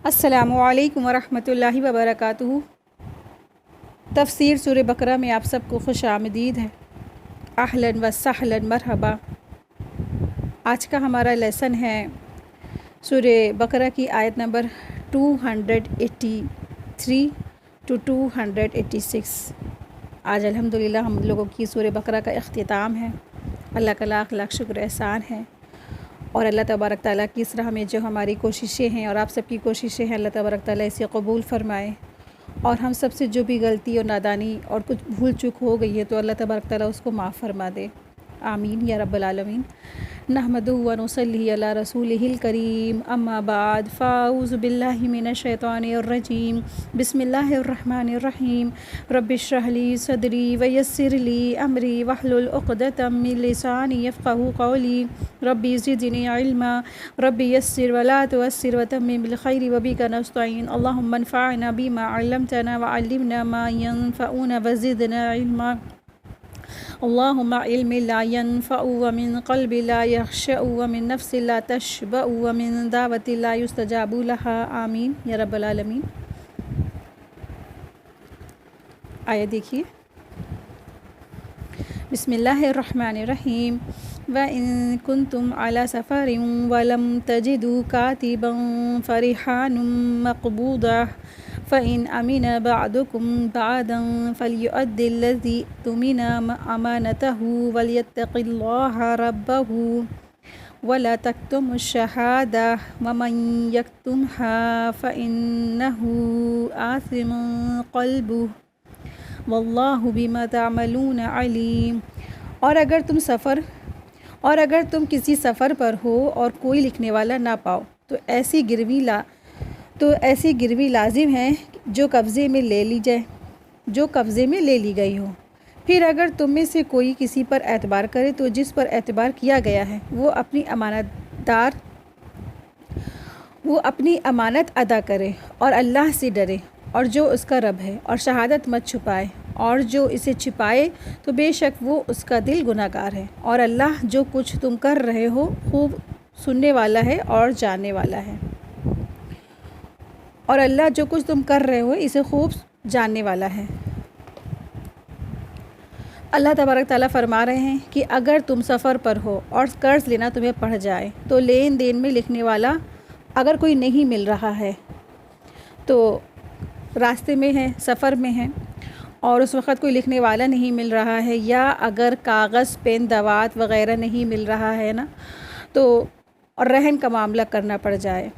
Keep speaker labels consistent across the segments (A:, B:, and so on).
A: السلام علیکم ورحمۃ اللہ وبرکاتہ۔ تفسیر سورہ بقرہ میں آپ سب کو خوش آمدید ہے۔ اہلاً و سہلاً مرحبا۔ آج کا ہمارا لیسن ہے سورہ بقرہ کی آیت نمبر 283 to 286۔ آج الحمدللہ ہم لوگوں کی سورہ بقرہ کا اختتام ہے۔ اللہ کا لاکھ لاکھ شکر احسان ہے، اور اللہ تبارک تعالیٰ کی اس راہ میں جو ہماری کوششیں ہیں اور آپ سب کی کوششیں ہیں، اللہ تبارک تعالیٰ اسے قبول فرمائے، اور ہم سب سے جو بھی غلطی اور نادانی اور کچھ بھول چوک ہو گئی ہے تو اللہ تبارک تعالیٰ اس کو معاف فرما دے، آمین یا رب العالمین۔ نحمدہ و نصلی علی رسولہ الکریم، اما بعد فاعوذ باللہ من الشیطان الرجیم، بسم اللہ الرحمن الرحیم۔ رب اشرح لی صدری ویسر لی امری واحلل عقدۃ من لسانی یفقہوا قولی، ربی زدنی علما، ربی یسر ولا تعسر وتمم بالخیر وبک نستعین، اللہم انفعنا بما علمتنا وعلمنا ما ينفعنا وزدنا علما، اللہم علم لا ينفع ومن قلب لا يخشع ومن نفس لا تشبع ومن دعوت لا يستجاب لها، آمین یا رب العالمین۔ آیت دیکھیے، بسم اللہ الرحمن الرحیم۔ وَإِن كُنتُمْ عَلَى سَفَرٍ وَلَمْ تَجِدُوا كَاتِبًا فَرِحَانٌ مَّقْبُوضَةٌ فَإِنْ أَمِنَ بَعْضُكُمْ بَعْضًا فَلْيُؤَدِّ الَّذِي اؤْتُمِنَ أَمَانَتَهُ وَلْيَتَّقِ اللَّهَ رَبَّهُ وَلَا تَكْتُمُوا الشَّهَادَةَ وَمَن يَكْتُمْهَا فَإِنَّهُ آثِمٌ قَلْبُهُ وَاللَّهُ بِمَا تَعْمَلُونَ عَلِيمٌ۔ اور اگر تم کسی سفر پر ہو اور کوئی لکھنے والا نہ پاؤ تو ایسی گروی لازم ہے جو قبضے میں لے لی گئی ہو۔ پھر اگر تم میں سے کوئی کسی پر اعتبار کرے تو جس پر اعتبار کیا گیا ہے وہ اپنی امانت ادا کرے اور اللہ سے ڈرے، اور جو اس کا رب ہے، اور شہادت مت چھپائے، اور جو اسے چھپائے تو بے شک وہ اس کا دل گناہ گار ہے، اور اللہ جو کچھ تم کر رہے ہو خوب سننے والا ہے اور جاننے والا ہے۔ اور اللہ جو کچھ تم کر رہے ہو اسے خوب جاننے والا ہے۔ اللہ تبارک تعالیٰ فرما رہے ہیں کہ اگر تم سفر پر ہو اور قرض لینا تمہیں پڑ جائے تو لین دین میں لکھنے والا اگر کوئی نہیں مل رہا ہے تو راستے میں ہے، سفر میں ہے، اور اس وقت کوئی لکھنے والا نہیں مل رہا ہے، یا اگر کاغذ پین دوات وغیرہ نہیں مل رہا ہے نا، تو اور رہن کا معاملہ کرنا پڑ جائے،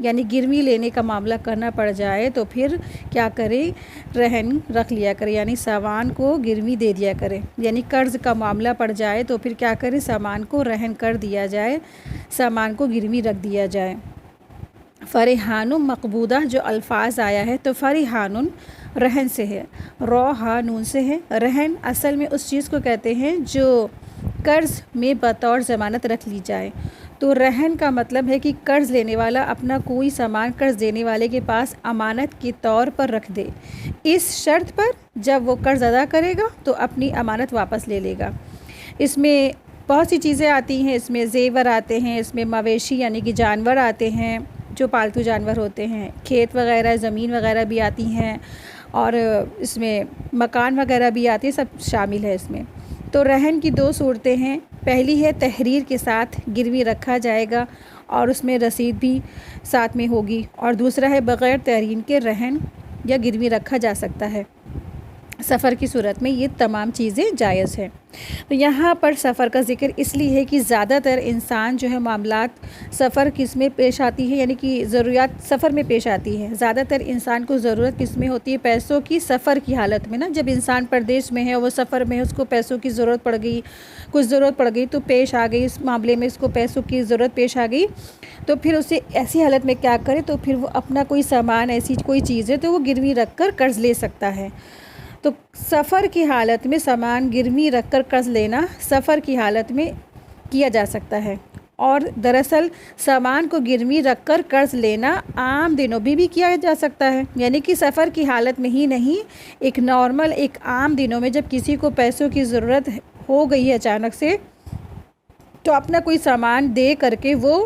A: یعنی گروی لینے کا معاملہ کرنا پڑ جائے تو پھر کیا کرے؟ رہن رکھ لیا کرے، یعنی سامان کو گروی دے دیا کرے، یعنی قرض کا معاملہ پڑ جائے تو پھر کیا کرے؟ سامان کو رہن کر دیا جائے، سامان کو گروی رکھ دیا جائے۔ فرحان مقبوضہ جو الفاظ آیا ہے تو فرحان رہن سے ہے، روحا نون سے ہے۔ رہن اصل میں اس چیز کو کہتے ہیں جو قرض میں بطور ضمانت رکھ لی جائے، تو رہن کا مطلب ہے کہ قرض لینے والا اپنا کوئی سامان قرض دینے والے کے پاس امانت کے طور پر رکھ دے، اس شرط پر جب وہ قرض ادا کرے گا تو اپنی امانت واپس لے لے گا۔ اس میں بہت سی چیزیں آتی ہیں، اس میں زیور آتے ہیں، اس میں مویشی یعنی کہ جانور آتے ہیں جو پالتو جانور ہوتے ہیں، کھیت وغیرہ زمین وغیرہ بھی آتی ہیں، اور اس میں مکان وغیرہ بھی آتے ہیں، سب شامل ہے اس میں۔ تو رہن کی دو صورتیں ہیں، پہلی ہے تحریر کے ساتھ گروی رکھا جائے گا اور اس میں رسید بھی ساتھ میں ہوگی، اور دوسرا ہے بغیر تحریر کے رہن یا گروی رکھا جا سکتا ہے۔ سفر کی صورت میں یہ تمام چیزیں جائز ہیں۔ تو یہاں پر سفر کا ذکر اس لیے ہے کہ زیادہ تر انسان جو ہے معاملات سفر کس میں پیش آتی ہے، یعنی کہ ضروریات سفر میں پیش آتی ہے۔ زیادہ تر انسان کو ضرورت کس میں ہوتی ہے؟ پیسوں کی، سفر کی حالت میں نا، جب انسان پردیش میں ہے، وہ سفر میں ہے، اس کو پیسوں کی ضرورت پڑ گئی، کچھ ضرورت پڑ گئی تو پیش آ گئی، اس معاملے میں اس کو پیسوں کی ضرورت پیش آ گئی، تو پھر اسے ایسی حالت میں کیا کرے؟ تو پھر وہ اپنا کوئی سامان، ایسی کوئی چیز ہے تو وہ گروی رکھ کر قرض لے سکتا ہے۔ تو سفر کی حالت میں سامان گروی رکھ کر قرض لینا سفر کی حالت میں کیا جا سکتا ہے، اور دراصل سامان کو گروی رکھ کر قرض لینا عام دنوں بھی کیا جا سکتا ہے، یعنی کہ سفر کی حالت میں ہی نہیں، ایک نارمل ایک عام دنوں میں جب کسی کو پیسوں کی ضرورت ہو گئی ہے اچانک سے، تو اپنا کوئی سامان دے کر کے وہ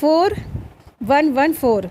A: 4114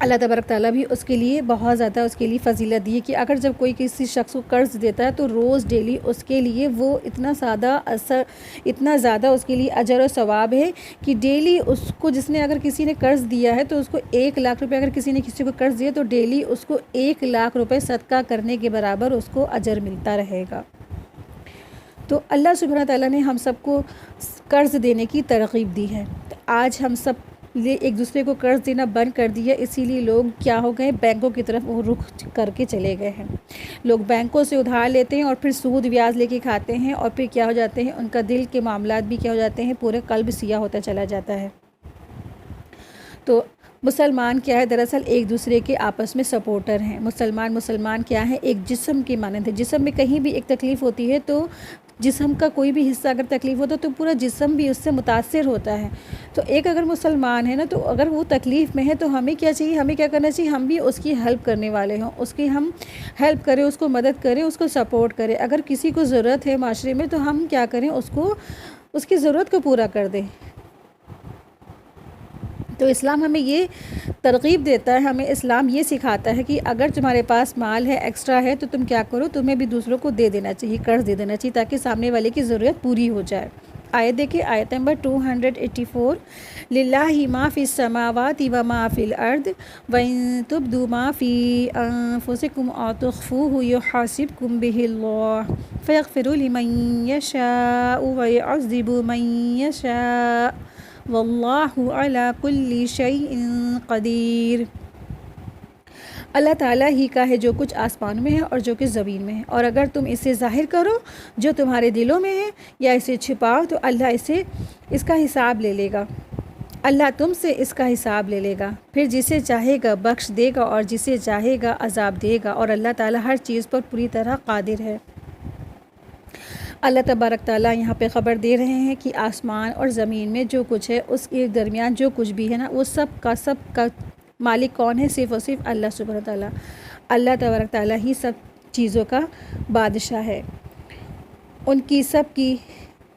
A: اللہ تبارک تعالیٰ بھی اس کے لیے بہت زیادہ اس کے لیے فضیلت دی ہے کہ اگر جب کوئی کسی شخص کو قرض دیتا ہے تو روز ڈیلی اس کے لیے وہ اتنا زیادہ اس کے لیے اجر و ثواب ہے کہ ڈیلی اس کو جس نے اگر کسی نے قرض دیا ہے تو اس کو 1,00,000 روپے، اگر کسی نے کسی کو قرض دیا تو ڈیلی اس کو 1,00,000 روپے صدقہ کرنے کے برابر اس کو اجر ملتا رہے گا۔ تو اللہ سبحانہ تعالیٰ نے ہم سب کو قرض دینے کی ترغیب دی ہے۔ آج ہم سب ایک دوسرے کو قرض دینا بند کر دیا، اسی لیے لوگ کیا ہو گئے، بینکوں کی طرف وہ رخ کر کے چلے گئے ہیں۔ لوگ بینکوں سے ادھار لیتے ہیں اور پھر سود بیاج لے کے کھاتے ہیں، اور پھر کیا ہو جاتے ہیں، ان کا دل کے معاملات بھی کیا ہو جاتے ہیں، پورے قلب سیاہ ہوتا چلا جاتا ہے۔ تو مسلمان کیا ہے، دراصل ایک دوسرے کے آپس میں سپورٹر ہیں۔ مسلمان کیا ہے، ایک جسم کی مانند ہے۔ جسم میں کہیں بھی ایک تکلیف ہوتی ہے تو جسم کا کوئی بھی حصہ اگر تکلیف ہوتا ہے تو پورا جسم بھی اس سے متاثر ہوتا ہے۔ تو ایک اگر مسلمان ہے نا، تو اگر وہ تکلیف میں ہے تو ہمیں کیا چاہیے، ہمیں کیا کرنا چاہیے، ہم بھی اس کی ہیلپ کرنے والے ہوں، اس کی ہم ہیلپ کریں، اس کو مدد کریں، اس کو سپورٹ کریں۔ اگر کسی کو ضرورت ہے معاشرے میں تو ہم کیا کریں، اس کی ضرورت کو پورا کر دیں۔ تو اسلام ہمیں یہ ترغیب دیتا ہے، ہمیں اسلام یہ سکھاتا ہے کہ اگر تمہارے پاس مال ہے، ایکسٹرا ہے، تو تم کیا کرو، تمہیں بھی دوسروں کو دے دینا چاہیے، قرض دے دینا چاہیے، تاکہ سامنے والے کی ضرورت پوری ہو جائے۔ آیت دیکھیں، آیت نمبر 284، للہ ما فی السماوات و ما فی الارض وان تبدوا ما فی انفسکم او تخفوہ یحاسبکم بہ اللہ فیغفر لمن یشاء ویعذب من یشاء واللہ علی کل شیء قدیر۔ اللہ تعالیٰ ہی کا ہے جو کچھ آسمانوں میں ہے اور جو کچھ زمین میں ہے، اور اگر تم اسے ظاہر کرو جو تمہارے دلوں میں ہے یا اسے چھپاؤ تو اللہ اس کا حساب لے لے گا، اللہ تم سے اس کا حساب لے لے گا، پھر جسے چاہے گا بخش دے گا اور جسے چاہے گا عذاب دے گا، اور اللہ تعالیٰ ہر چیز پر پوری طرح قادر ہے۔ اللہ تبارک تعالیٰ یہاں پہ خبر دے رہے ہیں کہ آسمان اور زمین میں جو کچھ ہے، اس کے درمیان جو کچھ بھی ہے نا، وہ سب کا مالک کون ہے، صرف اور صرف اللہ سبحانہ تعالیٰ۔ اللہ تبارک تعالیٰ ہی سب چیزوں کا بادشاہ ہے، ان کی سب کی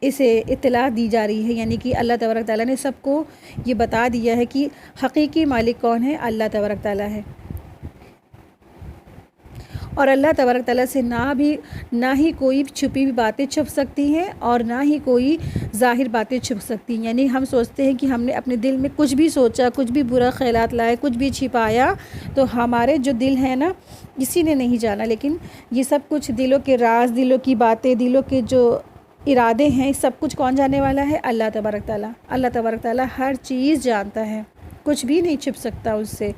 A: اسے اطلاع دی جا رہی ہے، یعنی کہ اللہ تبارک تعالیٰ نے سب کو یہ بتا دیا ہے کہ حقیقی مالک کون ہے، اللہ تبارک تعالیٰ ہے۔ اور اللہ تبارک تعالیٰ سے نہ ہی کوئی چھپی ہوئی باتیں چھپ سکتی ہیں اور نہ ہی کوئی ظاہر باتیں چھپ سکتی ہیں۔ یعنی ہم سوچتے ہیں کہ ہم نے اپنے دل میں کچھ بھی سوچا، کچھ بھی برا خیالات لائے، کچھ بھی چھپایا، تو ہمارے جو دل ہے نا، کسی نے نہیں جانا، لیکن یہ سب کچھ دلوں کے راز، دلوں کی باتیں، دلوں کے جو ارادے ہیں، سب کچھ کون جانے والا ہے، اللہ تبارک تعالیٰ۔ اللہ تبارک تعالیٰ ہر چیز جانتا ہے، کچھ بھی نہیں چھپ سکتا اس سے،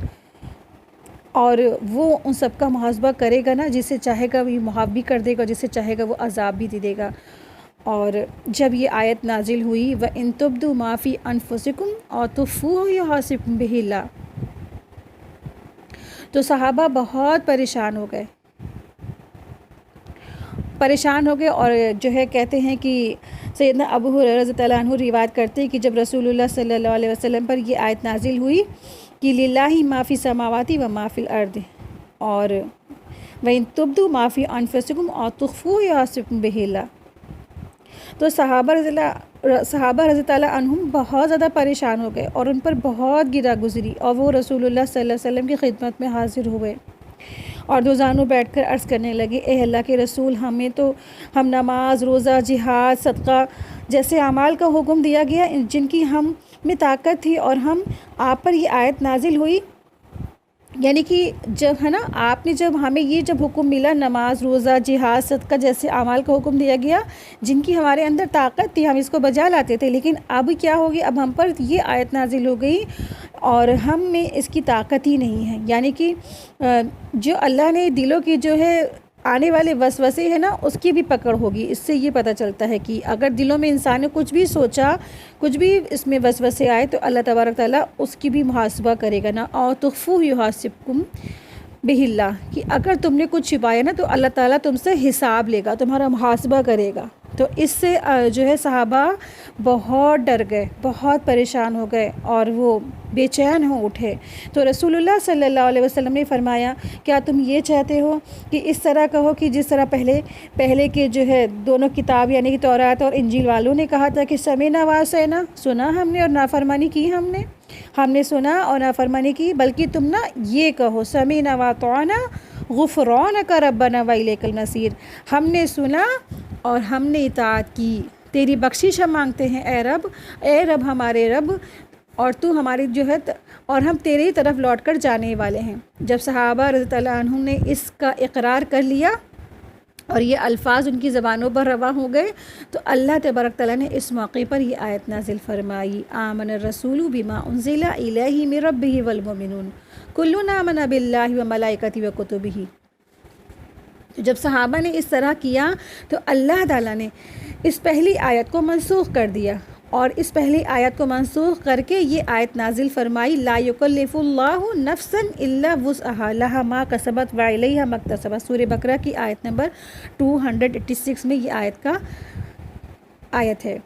A: اور وہ ان سب کا محاسبہ کرے گا نا، جسے چاہے گا وہ معاف بھی کر دے گا، جسے چاہے گا وہ عذاب بھی دے گا۔ اور جب یہ آیت نازل ہوئی وَإِن تُبْدُوا مَا فِي أَنفُسِكُمْ أَوْ تُخْفُوهُ يُحَاسِبْكُم بِهِ اللَّهُ، تو صحابہ بہت پریشان ہو گئے اور جو ہے کہتے ہیں کہ سیدنا ابو ہریرہ رضی اللہ عنہ روایت کرتے ہیں کہ جب رسول اللہ صلی اللہ علیہ وسلم پر یہ آیت نازل ہوئی کہ للہ ما فی السماوات و ما فی الارض، اور وَإِن تُبْدُوا مَا فِي أَنفُسِكُمْ أَوْ تُخْفُوهُ يُحَاسِبْكُم بِهِ اللَّهُ، تو صحابہ رضی اللہ عنہم بہت زیادہ پریشان ہو گئے اور ان پر بہت گرا گزری، اور وہ رسول اللہ صلی اللہ علیہ وسلم کی خدمت میں حاضر ہوئے اور دوزانوں بیٹھ کر عرض کرنے لگے، اے اللہ کے رسول، ہم نماز، روزہ، جہاد، صدقہ جیسے اعمال کا حکم دیا گیا، جن کی ہم میں طاقت تھی، اور آپ پر یہ آیت نازل ہوئی، یعنی کہ جب ہے نا، آپ نے جب ہمیں یہ جب حکم ملا، نماز، روزہ، جہاد، صدقہ جیسے اعمال کا حکم دیا گیا، جن کی ہمارے اندر طاقت تھی، ہم اس کو بجا لاتے تھے، لیکن اب کیا ہو گیا، اب ہم پر یہ آیت نازل ہو گئی اور ہم میں اس کی طاقت ہی نہیں ہے۔ یعنی کہ جو اللہ نے دلوں کی جو ہے آنے والے وسوسے ہیں نا، اس کی بھی پکڑ ہوگی۔ اس سے یہ پتہ چلتا ہے کہ اگر دلوں میں انسان نے کچھ بھی سوچا، کچھ بھی اس میں وسوسے آئے، تو اللہ تبارک تعالیٰ اس کی بھی محاسبہ کرے گا نا، اور تخفوہ یحاسبکم بہ اللہ، کہ اگر تم نے کچھ چھپایا نا تو اللہ تعالیٰ تم سے حساب لے گا، تمہارا محاسبہ کرے گا۔ تو اس سے جو ہے صحابہ بہت ڈر گئے، بہت پریشان ہو گئے اور وہ بے چین ہو اٹھے۔ تو رسول اللہ صلی اللہ علیہ وسلم نے فرمایا، کیا تم یہ چاہتے ہو کہ اس طرح کہو کہ جس طرح پہلے کے جو ہے دونوں کتاب، یعنی کہ تورات اور انجیل والوں نے کہا تھا کہ سمعنا وعصینا، سنا ہم نے اور نافرمانی کی ہم نے، ہم نے سنا اور نافرمانی کی، بلکہ تم نا یہ کہو سمیعنا واطعنا غفرانک ربنا والیک المصیر، ہم نے سنا اور ہم نے اطاعت کی، تیری بخشش ہم مانگتے ہیں اے رب ہمارے رب، اور تو ہماری جو ہے اور ہم تیرے ہی طرف لوٹ کر جانے والے ہیں۔ جب صحابہ رضی اللہ عنہم نے اس کا اقرار کر لیا اور یہ الفاظ ان کی زبانوں پر رواں ہو گئے، تو اللہ تبارک تعالیٰ نے اس موقع پر یہ آیت نازل فرمائی، آمن الرسول بما انزل الیہ من ربہ والمؤمنون کل آمن باللہ وملائکتہ وکتبہ۔ جب صحابہ نے اس طرح کیا تو اللہ تعالیٰ نے اس پہلی آیت کو منسوخ کر دیا، اور اس پہلی آیت کو منسوخ کر کے یہ آیت نازل فرمائی، لا یکلف اللہ نفسا الا وسعہا لہا ما کسبت وعلیہا ما اکتسبت۔ سورہ بقرہ کی آیت نمبر 286 میں یہ آیت ہے۔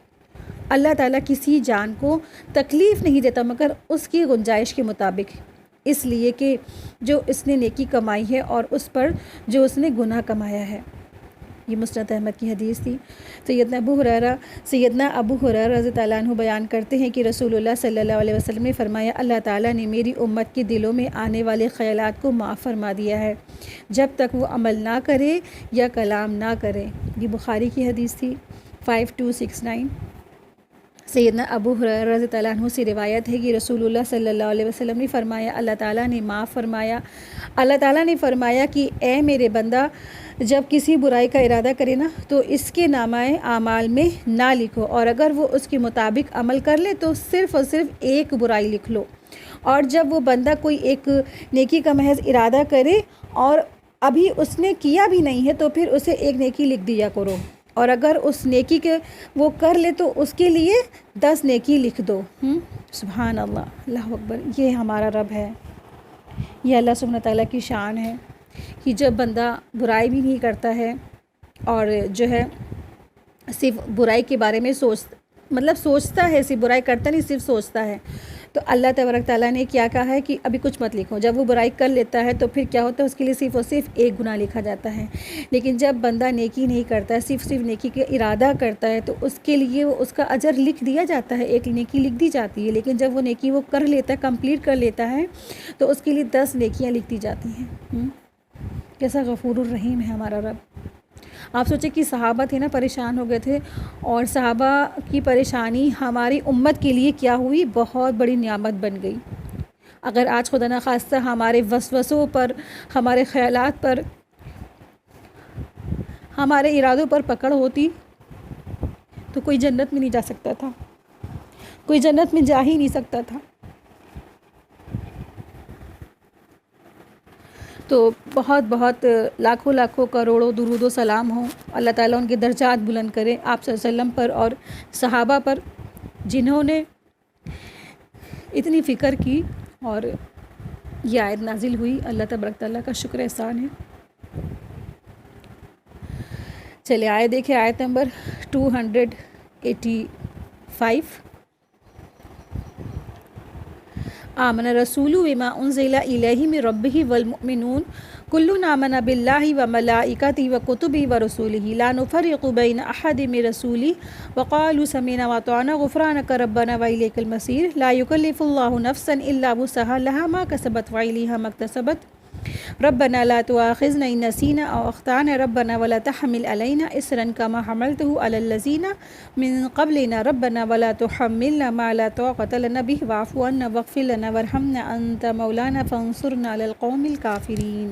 A: اللہ تعالیٰ کسی جان کو تکلیف نہیں دیتا مگر اس کی گنجائش کے مطابق، اس لیے کہ جو اس نے نیکی کمائی ہے اور اس پر جو اس نے گناہ کمایا ہے۔ یہ مسند احمد کی حدیث تھی۔ سیدنا ابو ہریرہ رضی اللہ عنہ بیان کرتے ہیں کہ رسول اللہ صلی اللہ علیہ وسلم نے فرمایا، اللہ تعالیٰ نے میری امت کے دلوں میں آنے والے خیالات کو معاف فرما دیا ہے جب تک وہ عمل نہ کرے یا کلام نہ کرے۔ یہ بخاری کی حدیث تھی 5269۔ سیدنا ابو ہریرہ رضی اللہ عنہ سے روایت ہے کہ رسول اللہ صلی اللہ علیہ وسلم نے فرمایا، اللہ تعالیٰ نے معاف فرمایا، اللہ تعالیٰ نے فرمایا کہ اے میرے بندہ، جب کسی برائی کا ارادہ کرے نا تو اس کے نامہ اعمال میں نہ لکھو، اور اگر وہ اس کے مطابق عمل کر لے تو صرف اور صرف ایک برائی لکھ لو، اور جب وہ بندہ کوئی ایک نیکی کا محض ارادہ کرے اور ابھی اس نے کیا بھی نہیں ہے تو پھر اسے ایک نیکی لکھ دیا کرو، اور اگر اس نیکی کے وہ کر لے تو اس کے لیے 10 نیکی لکھ دو۔ سبحان اللہ، اللہ اکبر۔ یہ ہمارا رب ہے، یہ اللہ سبحانہ تعالیٰ کی شان ہے کہ جب بندہ برائی بھی نہیں کرتا ہے اور جو ہے صرف برائی کے بارے میں سوچتا ہے، صرف برائی کرتا نہیں، صرف سوچتا ہے، تو اللہ تبارک تعالیٰ نے کیا کہا ہے کہ ابھی کچھ مت لکھو۔ جب وہ برائی کر لیتا ہے تو پھر کیا ہوتا ہے، اس کے لیے صرف اور صرف ایک گناہ لکھا جاتا ہے، لیکن جب بندہ نیکی نہیں کرتا ہے، صرف نیکی کا ارادہ کرتا ہے تو اس کے لیے اس کا اجر لکھ دیا جاتا ہے، ایک نیکی لکھ دی جاتی ہے، لیکن جب وہ نیکی وہ کر لیتا ہے، کمپلیٹ کر لیتا ہے، تو اس کے لیے 10 نیکیاں لکھ دی جاتی ہیں۔ کیسا غفور الرحیم ہے ہمارا رب۔ آپ سوچیں کہ صحابہ تھے نا، پریشان ہو گئے تھے، اور صحابہ کی پریشانی ہماری امت کے لیے کیا ہوئی، بہت بڑی نعمت بن گئی۔ اگر آج خدا نخواستہ ہمارے وسوسوں پر، ہمارے خیالات پر، ہمارے ارادوں پر پکڑ ہوتی تو کوئی جنت میں نہیں جا سکتا تھا، کوئی جنت میں جا ہی نہیں سکتا تھا۔ تو بہت بہت لاکھوں لاکھوں کروڑوں درود و سلام ہوں، اللہ تعالیٰ ان کے درجات بلند کرے آپ صلی اللہ علیہ وسلم پر اور صحابہ پر، جنہوں نے اتنی فکر کی اور یہ آیت نازل ہوئی۔ اللہ تبارک تعالیٰ کا شکر احسان ہے۔ چلے آئے دیکھیں آیت نمبر 285۔ آمن الرسول بما انزل الیہ من ربہ والمؤمنون کل آمن باللہ وملائکتہ وکتبہ ورسولہ لا نفرق بین احد من رسولہ وقالوا سمعنا واطعنا غفرانک ربنا والیک المصیر لا یکلف اللہ نفسا الا وسعہا لہا ما کسبت وعلیہا ما اکتسبت ربنا لا تؤاخذنا ان نسینا او اخطأنا ربنا ولا تحمل علینا اصرا کما حملته علی الذین من قبلنا ربنا ولا تحملنا ما لا طاقة لنا به واعف عنا واغفر لنا وارحمنا انت مولانا فانصرنا على القوم الکافرین۔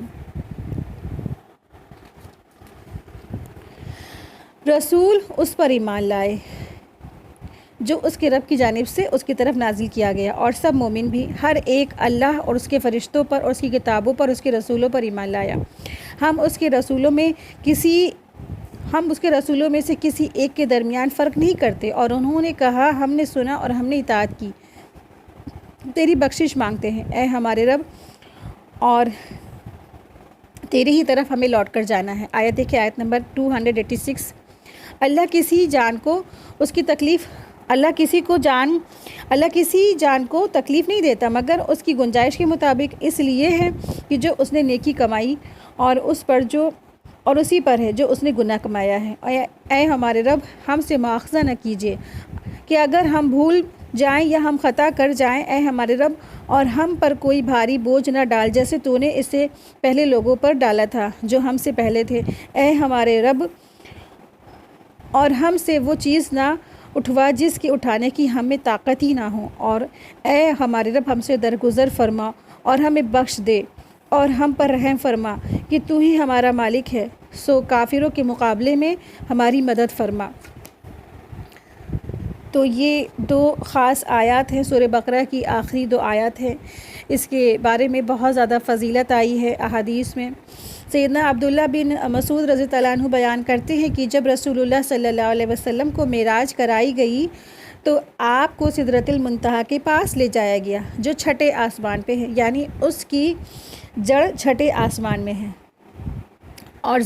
A: رسول اس پر ایمان لائے جو اس کے رب کی جانب سے اس کی طرف نازل کیا گیا، اور سب مومن بھی، ہر ایک اللہ اور اس کے فرشتوں پر اور اس کی کتابوں پر، اس کے رسولوں پر ایمان لایا۔ ہم اس کے رسولوں میں سے کسی ایک کے درمیان فرق نہیں کرتے، اور انہوں نے کہا ہم نے سنا اور ہم نے اطاعت کی، تیری بخشش مانگتے ہیں اے ہمارے رب، اور تیرے ہی طرف ہمیں لوٹ کر جانا ہے۔ آیت دیکھیں، آیت نمبر 286۔ اللہ کسی جان کو تکلیف نہیں دیتا مگر اس کی گنجائش کے مطابق، اس لیے ہے کہ جو اس نے نیکی کمائی اور اسی پر ہے جو اس نے گناہ کمایا ہے۔ اے ہمارے رب، ہم سے مواخذہ نہ کیجیے کہ اگر ہم بھول جائیں یا ہم خطا کر جائیں، اے ہمارے رب، اور ہم پر کوئی بھاری بوجھ نہ ڈال جیسے تو نے اس سے پہلے لوگوں پر ڈالا تھا جو ہم سے پہلے تھے، اے ہمارے رب، اور ہم سے وہ چیز نہ اٹھوا جس کے اٹھانے کی ہمیں طاقت ہی نہ ہو، اور اے ہمارے رب ہم سے درگزر فرما اور ہمیں بخش دے اور ہم پر رحم فرما کہ تو ہی ہمارا مالک ہے، سو کافروں کے مقابلے میں ہماری مدد فرما۔ تو یہ 2 خاص آیات ہیں، سورہ بقرہ کی آخری 2 آیات ہیں۔ اس کے بارے میں بہت زیادہ فضیلت آئی ہے احادیث میں۔ سیدنا عبداللہ بن مسعود رضی اللہ عنہ بیان کرتے ہیں کہ جب رسول اللہ صلی اللہ علیہ وسلم کو معراج کرائی گئی تو آپ کو سدرۃ المنتہا کے پاس لے جایا گیا جو چھٹے آسمان پہ ہے، یعنی اس کی جڑ چھٹے آسمان میں ہے، اور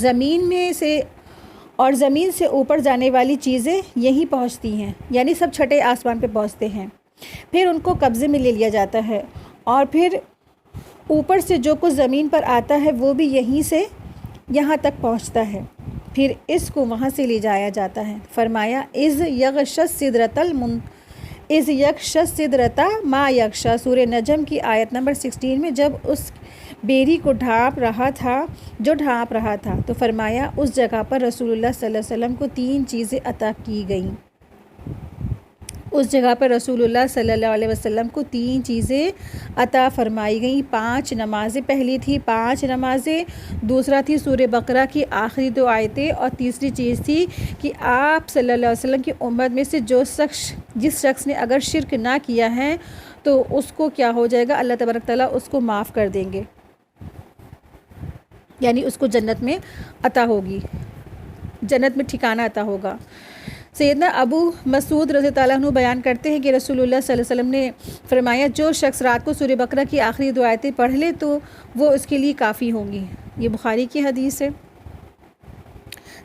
A: زمین سے اوپر جانے والی چیزیں یہیں پہنچتی ہیں، یعنی سب چھٹے آسمان پہ پہنچتے ہیں، پھر ان کو قبضے میں لے لیا جاتا ہے، اور پھر اوپر سے جو کچھ زمین پر آتا ہے وہ بھی یہیں سے یہاں تک پہنچتا ہے، پھر اس کو وہاں سے لے جایا جاتا ہے۔ فرمایا اذ یغشی السدرۃ ما یغشی، سورہ نجم کی آیت نمبر 16 میں، جب اس بیری کو ڈھانپ رہا تھا تو فرمایا اس جگہ پر رسول اللہ صلی اللہ علیہ وسلم کو 3 چیزیں عطا کی گئیں۔ اس جگہ پر رسول اللہ صلی اللہ علیہ وسلم کو 3 چیزیں عطا فرمائی گئیں۔ 5 نمازیں، پہلی تھی 5 نمازیں، دوسرا تھی سورہ بقرہ کی آخری 2 آیتیں، اور تیسری چیز تھی کہ آپ صلی اللہ علیہ وسلم کی امت میں سے جس شخص نے اگر شرک نہ کیا ہے تو اس کو کیا ہو جائے گا، اللہ تبارک تعالیٰ اس کو معاف کر دیں گے، یعنی اس کو جنت میں عطا ہوگی، جنت میں ٹھکانہ عطا ہوگا۔ سیدنا ابو مسعود رضی اللہ عنہ بیان کرتے ہیں کہ رسول اللہ صلی اللہ علیہ وسلم نے فرمایا جو شخص رات کو سورہ بقرہ کی آخری 2 آیتیں پڑھ لے تو وہ اس کے لیے کافی ہوں گی۔ یہ بخاری کی حدیث ہے۔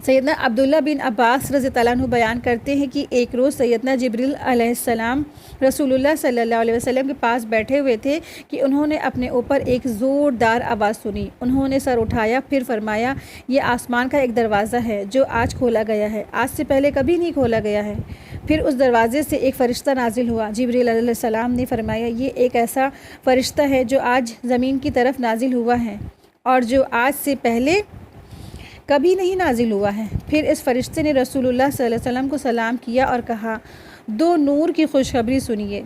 A: سیدنا عبداللہ بن عباس رضی اللہ عنہ بیان کرتے ہیں کہ ایک روز سیدنا جبریل علیہ السلام رسول اللہ صلی اللہ علیہ وسلم کے پاس بیٹھے ہوئے تھے کہ انہوں نے اپنے اوپر ایک زوردار آواز سنی۔ انہوں نے سر اٹھایا، پھر فرمایا یہ آسمان کا ایک دروازہ ہے جو آج کھولا گیا ہے، آج سے پہلے کبھی نہیں کھولا گیا ہے۔ پھر اس دروازے سے ایک فرشتہ نازل ہوا۔ جبریل علیہ السلام نے فرمایا یہ ایک ایسا فرشتہ ہے جو آج زمین کی طرف نازل ہوا ہے اور جو آج سے پہلے کبھی نہیں نازل ہوا ہے۔ پھر اس فرشتے نے رسول اللہ صلی اللہ علیہ وسلم کو سلام کیا اور کہا 2 نور کی خوشخبری سنیے،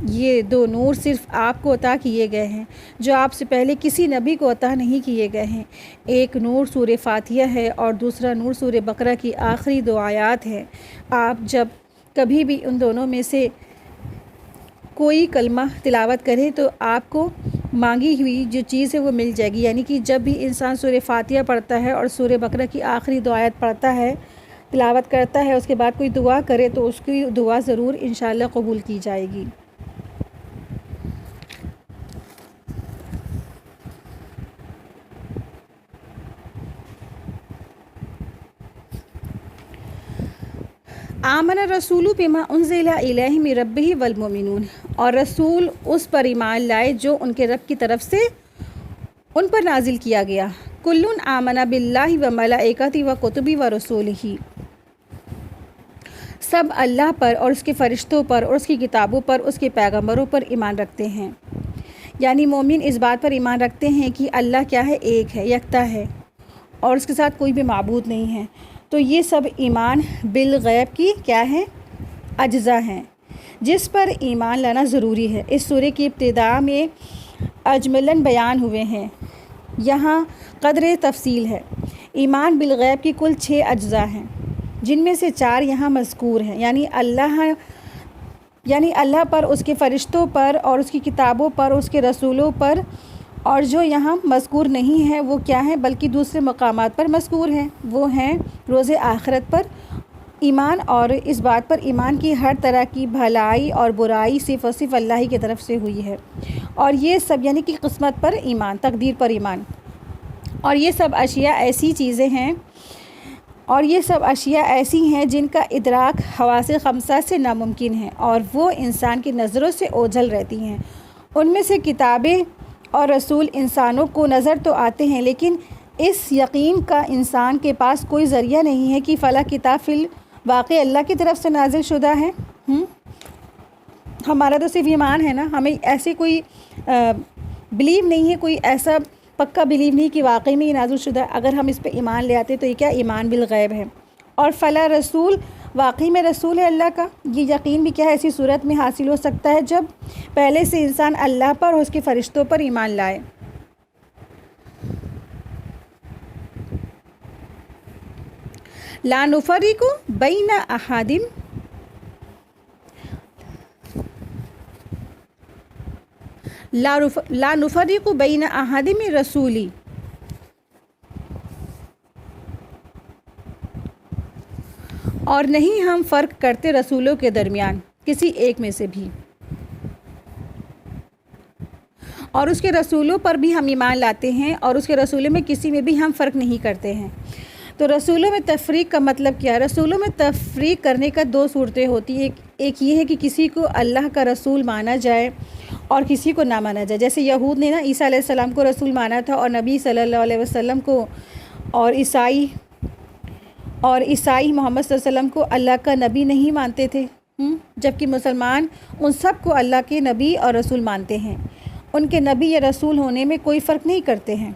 A: یہ 2 نور صرف آپ کو عطا کیے گئے ہیں جو آپ سے پہلے کسی نبی کو عطا نہیں کیے گئے ہیں۔ ایک نور سورہ فاتحہ ہے اور دوسرا نور سورہ بقرہ کی آخری 2 آیات ہے۔ آپ جب کبھی بھی ان دونوں میں سے کوئی کلمہ تلاوت کریں تو آپ کو مانگی ہوئی جو چیز ہے وہ مل جائے گی، یعنی کہ جب بھی انسان سورہ فاتحہ پڑھتا ہے اور سورہ بقرہ کی آخری 2 آیات پڑھتا ہے، تلاوت کرتا ہے، اس کے بعد کوئی دعا کرے تو اس کی دعا ضرور انشاءاللہ قبول کی جائے گی۔ آمن الرسول بما انزل الیہ من ربہ والمؤمنون، اور رسول اس پر ایمان لائے جو ان کے رب کی طرف سے ان پر نازل کیا گیا۔ کل آمن باللہ وملائکتہ وکتبہ ورسولہ، سب اللہ پر اور اس کے فرشتوں پر اور اس کی کتابوں پر، اس کے پیغمبروں پر ایمان رکھتے ہیں، یعنی مومن اس بات پر ایمان رکھتے ہیں کہ اللہ کیا ہے، ایک ہے، یکتا ہے اور اس کے ساتھ کوئی بھی معبود نہیں ہے۔ تو یہ سب ایمان بالغیب کی کیا ہے، اجزاء ہیں جس پر ایمان لانا ضروری ہے۔ اس سورہ کی ابتدا میں اجملاً بیان ہوئے ہیں، یہاں قدر تفصیل ہے۔ ایمان بالغیب کی کل 6 اجزاء ہیں جن میں سے 4 یہاں مذکور ہیں، یعنی اللہ پر، اس کے فرشتوں پر اور اس کی کتابوں پر، اس کے رسولوں پر، اور جو یہاں مذکور نہیں ہے وہ کیا ہے بلکہ دوسرے مقامات پر مذکور ہیں، وہ ہیں روز آخرت پر ایمان، اور اس بات پر ایمان کی ہر طرح کی بھلائی اور برائی صرف اور صرف اللہ ہی کی طرف سے ہوئی ہے، اور یہ سب یعنی کہ قسمت پر ایمان، تقدیر پر ایمان، اور یہ سب اشیاء ایسی چیزیں ہیں اور یہ سب اشیاء ایسی ہیں جن کا ادراک حواس 5 سے ناممکن ہے اور وہ انسان کی نظروں سے اوجھل رہتی ہیں۔ ان میں سے کتابیں اور رسول انسانوں کو نظر تو آتے ہیں، لیکن اس یقین کا انسان کے پاس کوئی ذریعہ نہیں ہے کہ فلاں کتاب فی الواقع اللہ کی طرف سے نازل شدہ ہے۔ ہمارا تو صرف ایمان ہے نا، ہمیں ایسے کوئی بلیو نہیں ہے، کوئی ایسا پکا بلیو نہیں کہ واقعی میں یہ نازل شدہ ہے۔ اگر ہم اس پہ ایمان لے آتے تو یہ کیا ایمان بالغیب ہے۔ اور فلا رسول، واقعی میں رسول ہے اللہ کا، یہ یقین بھی کیا ہے ایسی صورت میں حاصل ہو سکتا ہے جب پہلے سے انسان اللہ پر اور اس کے فرشتوں پر ایمان لائے۔ لا نفرق بین احد لا نفرق بین احد من رسولی، اور نہیں ہم فرق کرتے رسولوں کے درمیان کسی ایک میں سے بھی، اور اس کے رسولوں پر بھی ہم ایمان لاتے ہیں، اور اس کے رسولوں میں کسی میں بھی ہم فرق نہیں کرتے ہیں۔ تو رسولوں میں تفریق کا مطلب کیا ہے؟ رسولوں میں تفریق کرنے کا دو صورتیں ہوتی ہیں، ایک یہ ہے کہ کسی کو اللہ کا رسول مانا جائے اور کسی کو نہ مانا جائے۔ جیسے یہود نے نا عیسیٰ علیہ السلام کو رسول مانا تھا اور نبی صلی اللہ علیہ وسلم کو، اور عیسائی محمد صلی اللہ علیہ وسلم کو اللہ کا نبی نہیں مانتے تھے، جبکہ مسلمان ان سب کو اللہ کے نبی اور رسول مانتے ہیں، ان کے نبی یا رسول ہونے میں کوئی فرق نہیں کرتے ہیں۔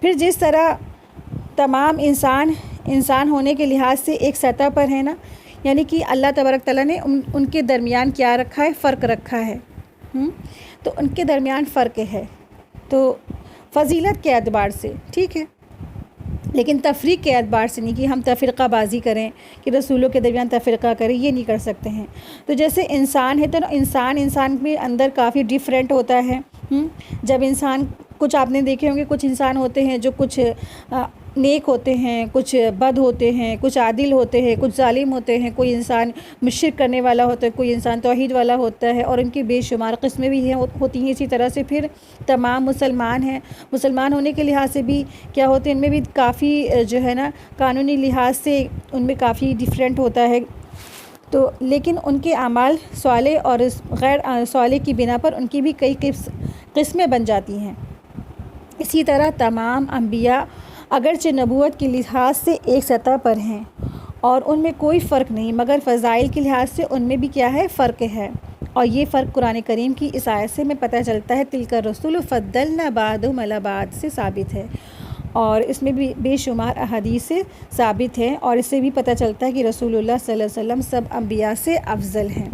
A: پھر جس طرح تمام انسان ہونے کے لحاظ سے ایک سطح پر ہے نا، یعنی کہ اللہ تبارک تعالیٰ نے ان کے درمیان کیا رکھا ہے؟ فرق رکھا ہے، تو ان کے درمیان فرق ہے، تو فضیلت کے اعتبار سے ٹھیک ہے، لیکن تفریق کے اعتبار سے نہیں کہ ہم تفرقہ بازی کریں، کہ رسولوں کے درمیان تفرقہ کریں، یہ نہیں کر سکتے ہیں۔ تو جیسے انسان ہے تو انسان میں اندر کافی ڈیفرنٹ ہوتا ہے۔ جب انسان کچھ آپ نے دیکھے ہوں گے، کچھ انسان ہوتے ہیں جو کچھ نیک ہوتے ہیں، کچھ بد ہوتے ہیں، کچھ عادل ہوتے ہیں، کچھ ظالم ہوتے ہیں، کوئی انسان مشرک کرنے والا ہوتا ہے، کوئی انسان توحید والا ہوتا ہے، اور ان کی بے شمار قسمیں بھی ہوتی ہیں۔ اسی طرح سے پھر تمام مسلمان ہیں، مسلمان ہونے کے لحاظ سے بھی کیا ہوتے ہیں، ان میں بھی کافی جو ہے نا قانونی لحاظ سے ان میں کافی ڈیفرنٹ ہوتا ہے، تو لیکن ان کے اعمال صالح اور غیر صالح کی بنا پر ان کی بھی کئی قسمیں بن جاتی ہیں۔ اسی طرح تمام انبیاء اگرچہ نبوت کے لحاظ سے ایک سطح پر ہیں اور ان میں کوئی فرق نہیں، مگر فضائل کے لحاظ سے ان میں بھی کیا ہے؟ فرق ہے، اور یہ فرق قرآن کریم کی اس آیت سے ہمیں پتہ چلتا ہے، تلک الرسل فضلنا بعضهم علی بعض سے ثابت ہے، اور اس میں بھی بے شمار احادیث سے ثابت ہے، اور اس سے بھی پتہ چلتا ہے کہ رسول اللہ صلی اللہ علیہ وسلم سب انبیاء سے افضل ہیں۔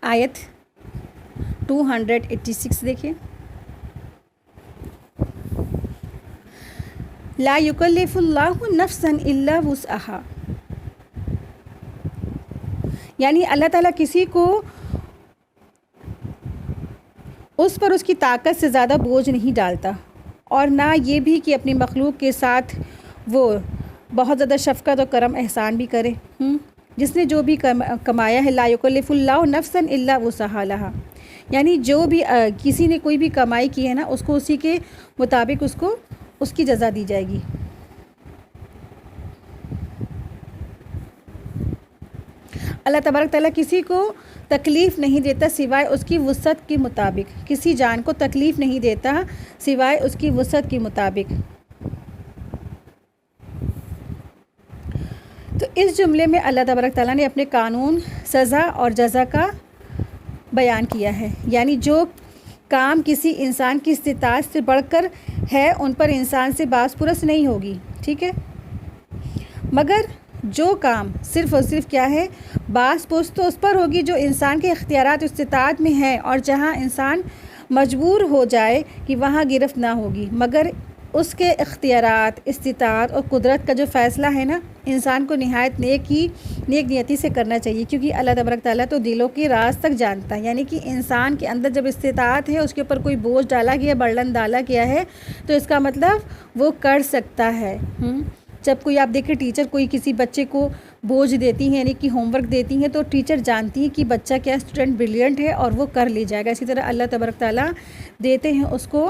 A: آیت 286 دیکھیں، لا یکلف اللہ نفسا الا وسعہا، یعنی اللہ تعالیٰ کسی کو اس پر اس کی طاقت سے زیادہ بوجھ نہیں ڈالتا، اور نہ یہ بھی کہ اپنی مخلوق کے ساتھ وہ بہت زیادہ شفقت اور کرم احسان بھی کرے۔ جس نے جو بھی کمایا ہے، لا یکلف اللہ نفسا الا وسعہا لہا، یعنی جو بھی کسی نے کوئی بھی کمائی کی ہے نا، اس کو اسی کے مطابق اس کی جزا دی جائے گی۔ اللہ تبارک تعالیٰ کسی کو تکلیف نہیں دیتا سوائے اس کی وسعت کے مطابق، کسی جان کو تکلیف نہیں دیتا سوائے اس کی وسعت کے مطابق۔ تو اس جملے میں اللہ تبارک تعالیٰ نے اپنے قانون، سزا اور جزا کا بیان کیا ہے، یعنی جو کام کسی انسان کی استطاعت سے بڑھ کر ہے ان پر انسان سے باز پرس نہیں ہوگی، ٹھیک ہے، مگر جو کام صرف اور صرف کیا ہے، باز پرس تو اس پر ہوگی جو انسان کے اختیارات استطاعت میں ہے، اور جہاں انسان مجبور ہو جائے کہ وہاں گرفت نہ ہوگی، مگر اس کے اختیارات، استطاعت اور قدرت کا جو فیصلہ ہے نا، انسان کو نہایت نیک نیتی سے کرنا چاہیے، کیونکہ اللہ تبارک تعالیٰ تو دلوں کے راز تک جانتا ہے، یعنی کہ انسان کے اندر جب استطاعت ہے، اس کے اوپر کوئی بوجھ ڈالا گیا، برڈن ڈالا گیا ہے، تو اس کا مطلب وہ کر سکتا ہے۔ جب کوئی آپ دیکھیں ٹیچر کوئی کسی بچے کو بوجھ دیتی ہیں، یعنی کہ ہوم ورک دیتی ہیں، تو ٹیچر جانتی ہیں کہ بچہ کیا اسٹوڈنٹ بریلینٹ ہے اور وہ کر لے جائے گا. اسی طرح اللہ تبارک تعالیٰ دیتے ہیں اس کو،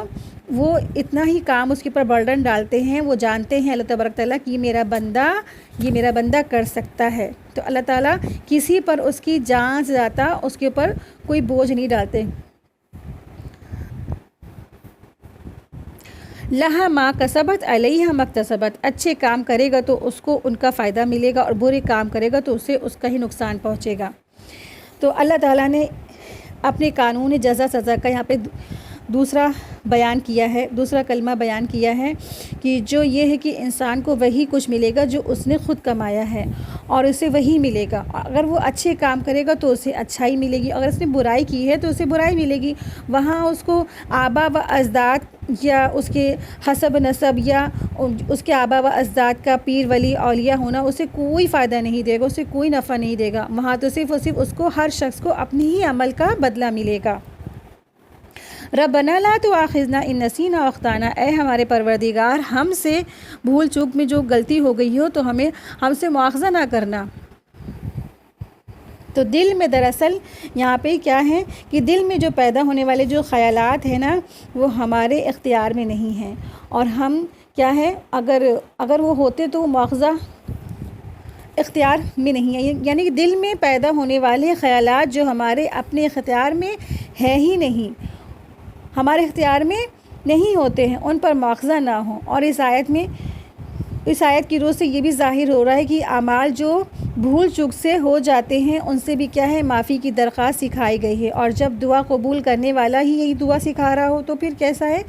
A: وہ اتنا ہی کام اس کے اوپر برڈن ڈالتے ہیں، وہ جانتے ہیں اللہ تبارک تعالیٰ کہ یہ میرا بندہ کر سکتا ہے. تو اللہ تعالیٰ کسی پر اس کی جان سے زیادہ اس کے اوپر کوئی بوجھ نہیں ڈالتے. لہا ما کسبت علیہا مکتسبت، اچھے کام کرے گا تو اس کو ان کا فائدہ ملے گا، اور برے کام کرے گا تو اسے اس کا ہی نقصان پہنچے گا. تو اللہ تعالیٰ نے اپنے قانون جزا سزا کا یہاں پہ دوسرا بیان کیا ہے، دوسرا کلمہ بیان کیا ہے کہ جو یہ ہے کہ انسان کو وہی کچھ ملے گا جو اس نے خود کمایا ہے، اور اسے وہی ملے گا. اگر وہ اچھے کام کرے گا تو اسے اچھائی ملے گی، اگر اس نے برائی کی ہے تو اسے برائی ملے گی. وہاں اس کو آبا و اجداد یا اس کے حسب نسب یا اس کے آبا و اجداد کا پیر ولی اولیاء ہونا اسے کوئی فائدہ نہیں دے گا، اسے کوئی نفع نہیں دے گا. وہاں تو صرف اور صرف اس کو، ہر شخص کو اپنے ہی عمل کا بدلہ ملے گا. ربنا لا تؤاخذنا ان نسینا او اخطانا، اے ہمارے پروردگار ہم سے بھول چوک میں جو غلطی ہو گئی ہو تو ہم سے مواخذہ نہ کرنا. تو دل میں دراصل یہاں پہ کیا ہے کہ دل میں جو پیدا ہونے والے جو خیالات ہیں نا وہ ہمارے اختیار میں نہیں ہیں، اور ہم کیا ہے اگر وہ ہوتے تو مواخذہ اختیار میں نہیں ہے. یعنی کہ دل میں پیدا ہونے والے خیالات جو ہمارے اپنے اختیار میں ہے ہی نہیں، ہمارے اختیار میں نہیں ہوتے ہیں، ان پر مواخذہ نہ ہوں. اور اس آیت کی روح سے یہ بھی ظاہر ہو رہا ہے کہ اعمال جو بھول چوک سے ہو جاتے ہیں ان سے بھی کیا ہے معافی کی درخواست سکھائی گئی ہے. اور جب دعا قبول کرنے والا ہی یہی دعا سکھا رہا ہو تو پھر کیسا ہے،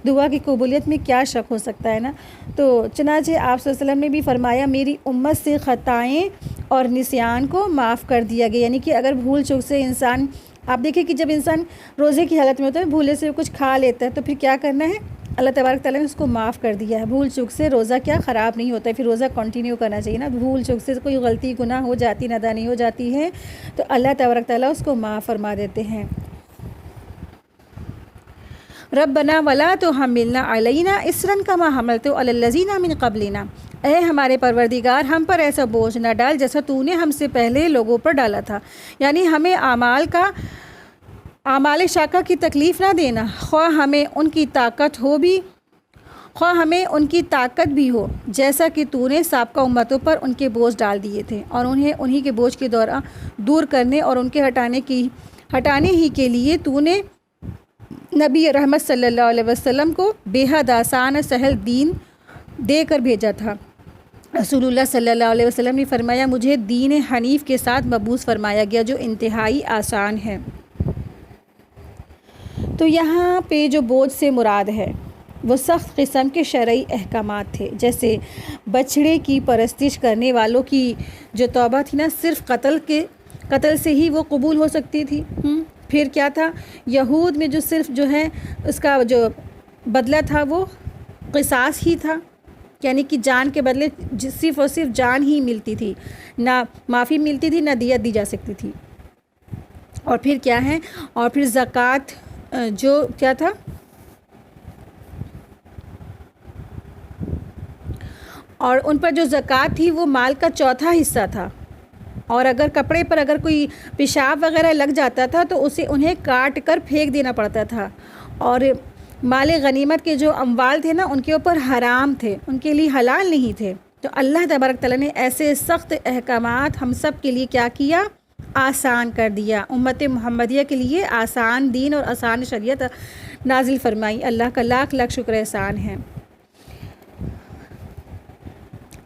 A: دعا کی قبولیت میں کیا شک ہو سکتا ہے نا. تو چنانچہ آپ صلی اللہ علیہ وسلم نے بھی فرمایا میری امت سے خطائیں اور نسیان کو معاف کر دیا گیا. یعنی کہ اگر بھول چوک سے انسان، آپ دیکھیں کہ جب انسان روزے کی حالت میں ہوتا ہے، بھولے سے کچھ کھا لیتا ہے تو پھر کیا کرنا ہے، اللہ تبارک تعالیٰ نے اس کو معاف کر دیا ہے. بھول چوک سے روزہ کیا خراب نہیں ہوتا ہے، پھر روزہ کنٹینیو کرنا چاہیے نا. بھول چوک سے کوئی غلطی گناہ ہو جاتی، نادانی ہو جاتی ہے تو اللہ تبارک تعالیٰ اس کو معاف فرما دیتے ہیں. ربنا ولا تحملنا علینا اصرا کما حملت علی الذین من قبلنا، اے ہمارے پروردگار ہم پر ایسا بوجھ نہ ڈال جیسا تو نے ہم سے پہلے لوگوں پر ڈالا تھا. یعنی ہمیں اعمال شاقہ کی تکلیف نہ دینا، خواہ ہمیں ان کی طاقت بھی ہو، جیسا کہ تو نے سابقہ امتوں پر ان کے بوجھ ڈال دیے تھے، اور انہیں کے بوجھ کے دوران دور کرنے اور ان کے ہٹانے ہی کے لیے تو نے نبی رحمت صلی اللہ علیہ وسلم کو بے حد آسان سہل دین دے کر بھیجا تھا. رسول اللہ صلی اللہ علیہ وسلم نے فرمایا مجھے دین حنیف کے ساتھ مبعوث فرمایا گیا جو انتہائی آسان ہے. تو یہاں پہ جو بوجھ سے مراد ہے وہ سخت قسم کے شرعی احکامات تھے، جیسے بچھڑے کی پرستش کرنے والوں کی جو توبہ تھی نا صرف قتل سے ہی وہ قبول ہو سکتی تھی. پھر کیا تھا، یہود میں جو صرف جو ہے اس کا جو بدلہ تھا وہ قصاص ہی تھا، یعنی کہ جان کے بدلے صرف اور صرف جان ہی ملتی تھی، نہ معافی ملتی تھی نہ دیت دی جا سکتی تھی. اور پھر کیا ہے، اور پھر زکوٰۃ جو کیا تھا، اور ان پر جو زکوٰۃ تھی وہ مال کا چوتھا حصہ تھا. اور اگر کپڑے پر اگر کوئی پیشاب وغیرہ لگ جاتا تھا تو اسے انہیں کاٹ کر پھینک دینا پڑتا تھا. اور مال غنیمت کے جو اموال تھے نا ان کے اوپر حرام تھے، ان کے لیے حلال نہیں تھے. تو اللہ تبارک تعالیٰ نے ایسے سخت احکامات ہم سب کے لیے کیا کیا، آسان کر دیا. امت محمدیہ کے لیے آسان دین اور آسان شریعت نازل فرمائی. اللہ کا لاکھ لاکھ شکر احسان ہے.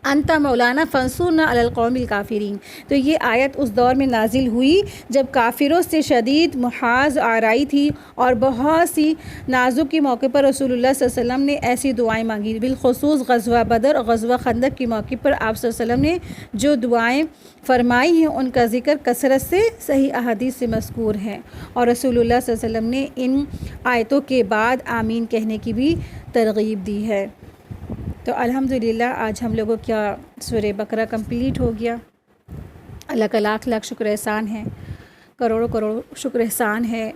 A: انت مولانا فانصرنا علی القوم الکافرین. تو یہ آیت اس دور میں نازل ہوئی جب کافروں سے شدید محاذ آرائی تھی، اور بہت سی نازک کے موقع پر رسول اللہ صلی اللہ علیہ وسلم نے ایسی دعائیں مانگی. بالخصوص غزوہ بدر اور غزوہ خندق کے موقع پر آپ صلی اللہ علیہ وسلم نے جو دعائیں فرمائی ہیں ان کا ذکر کثرت سے صحیح احادیث سے مذکور ہے. اور رسول اللہ صلی اللہ علیہ وسلم نے ان آیتوں کے بعد آمین کہنے کی بھی ترغیب دی ہے. تو الحمدللہ آج ہم لوگوں کا سورہ بقرہ کمپلیٹ ہو گیا. اللہ کا لاکھ لاکھ شکر احسان ہے، کروڑوں کروڑ شکر احسان ہے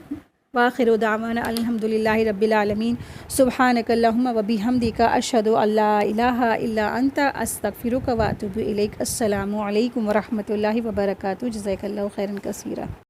A: وآخر دعوانا الحمدللہ رب العالمین سبحانک اللہم و بحمدک اشہد ان لا الہ الا انت استغفرک و اتوب الیک۔ السلام علیکم ورحمۃ اللہ وبرکاتہ۔ جزاک اللہ خیرا کثیرا۔